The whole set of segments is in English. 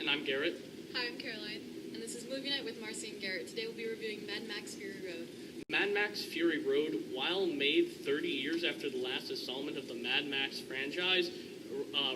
And I'm Garrett. Hi, I'm Caroline. And this is Movie Night with Marci and Garrett. Today we'll be reviewing Mad Max Fury Road. Mad Max Fury Road, while made 30 years after the last installment of the Mad Max franchise,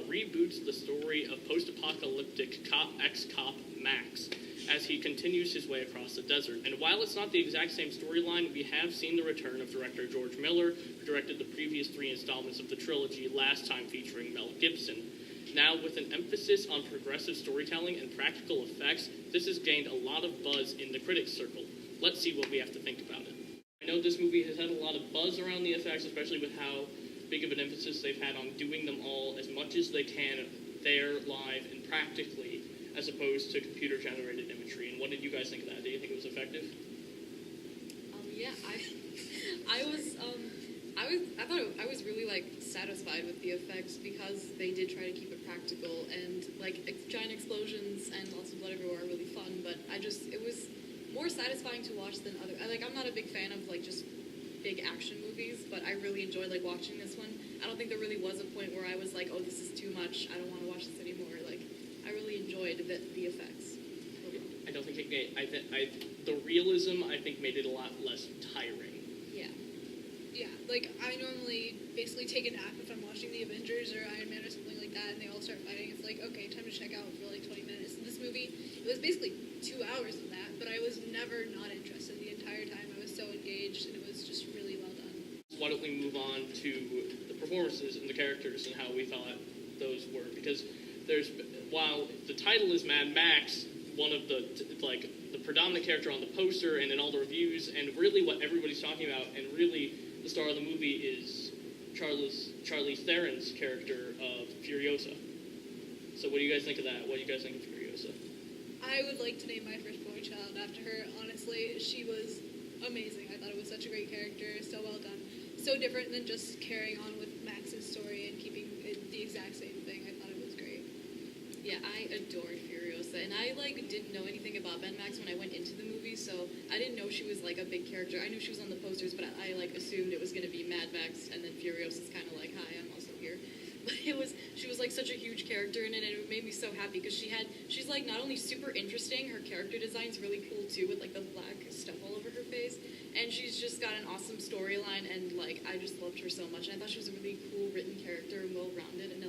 reboots the story of post-apocalyptic ex-cop Max as he continues his way across the desert. And while it's not the exact same storyline, we have seen the return of director George Miller, who directed the previous 3 installments of the trilogy, last time featuring Mel Gibson. Now, with an emphasis on progressive storytelling and practical effects, this has gained a lot of buzz in the critics' circle. Let's see what we have to think about it. I know this movie has had a lot of buzz around the effects, especially with how big of an emphasis they've had on doing them all as much as they can there, live, and practically, as opposed to computer-generated imagery. And what did you guys think of that? Do you think it was effective? I was really satisfied with the effects because they did try to keep it practical, and giant explosions and lots of blood everywhere are really fun. But it was more satisfying to watch than other. I'm not a big fan of just big action movies, but I really enjoyed watching this one. I don't think there really was a point where I was like, oh, this is too much. I don't want to watch this anymore. I really enjoyed the effects. I don't think it made. The realism I think made it a lot less tiring. Yeah, I normally basically take a nap if I'm watching the Avengers or Iron Man or something like that, and they all start fighting. It's okay, time to check out for 20 minutes. In this movie, it was basically 2 hours of that, but I was never not interested the entire time. I was so engaged, and it was just really well done. Why don't we move on to the performances and the characters and how we thought those were? Because while the title is Mad Max, one of the predominant character on the poster and in all the reviews, and really what everybody's talking about, and really the star of the movie is Charlize Theron's character of Furiosa. So what do you guys think of that? What do you guys think of Furiosa? I would like to name my firstborn child after her. Honestly, she was amazing. I thought it was such a great character, so well done. So different than just carrying on with Max's story and keeping it the exact same thing. I thought it was great. Yeah, I adored Furiosa, and I didn't know anything about Mad Max when I went into the movie, so I didn't know she was a big character. I knew she was on the posters, but I assumed it was going to be Mad Max, and then Furiosa's kind of hi, I'm also here. But she was such a huge character in it, and it made me so happy because she's not only super interesting, her character design's really cool too, with the black stuff all over her face, and she's just got an awesome storyline, and I just loved her so much. And I thought she was a really cool written character and well-rounded, and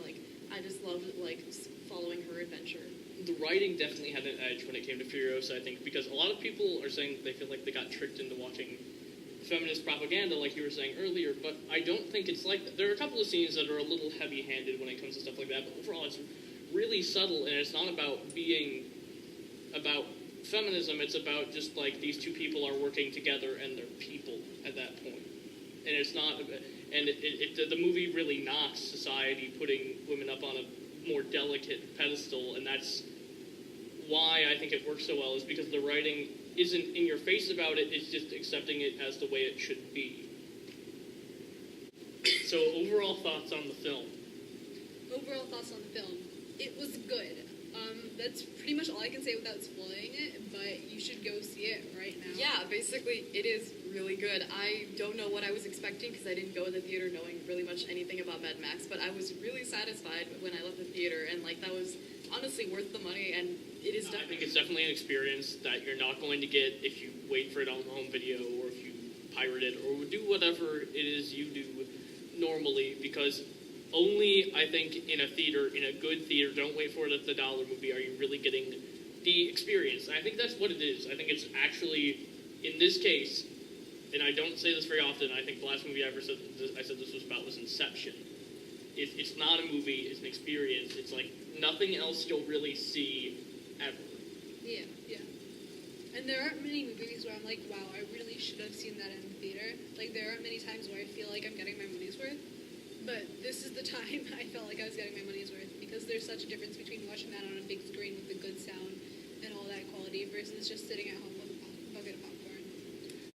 I just loved following her adventure. The writing definitely had an edge when it came to Furiosa, I think, because a lot of people are saying they feel like they got tricked into watching feminist propaganda, like you were saying earlier, but I don't think it's like that. There are a couple of scenes that are a little heavy-handed when it comes to stuff like that, but overall it's really subtle, and it's not about being about feminism, it's about just these two people are working together and they're people at that point. And it's not, and the movie really knocks society putting women up on a more delicate pedestal, and that's why I think it works so well, is because the writing isn't in your face about it, it's just accepting it as the way it should be. So overall thoughts on the film? Overall thoughts on the film. It was good. That's pretty much all I can say without spoiling it, but you should go see it right now. Yeah, basically, it is really good. I don't know what I was expecting because I didn't go to the theater knowing really much anything about Mad Max, but I was really satisfied when I left the theater, and that was honestly worth the money, and it is definitely... I think it's definitely an experience that you're not going to get if you wait for it on home video, or if you pirate it, or do whatever it is you do normally, because only, I think, in a theater, in a good theater, don't wait for it at the dollar movie, are you really getting the experience. And I think that's what it is. I think it's actually, in this case, and I don't say this very often, I think the last movie I ever said this was about was Inception. It's not a movie, it's an experience. It's nothing else you'll really see ever. Yeah. And there aren't many movies where I'm wow, I really should have seen that in the theater. There aren't many times where I feel like I'm getting my money's worth. But this is the time I felt like I was getting my money's worth, because there's such a difference between watching that on a big screen with the good sound and all that quality versus just sitting at home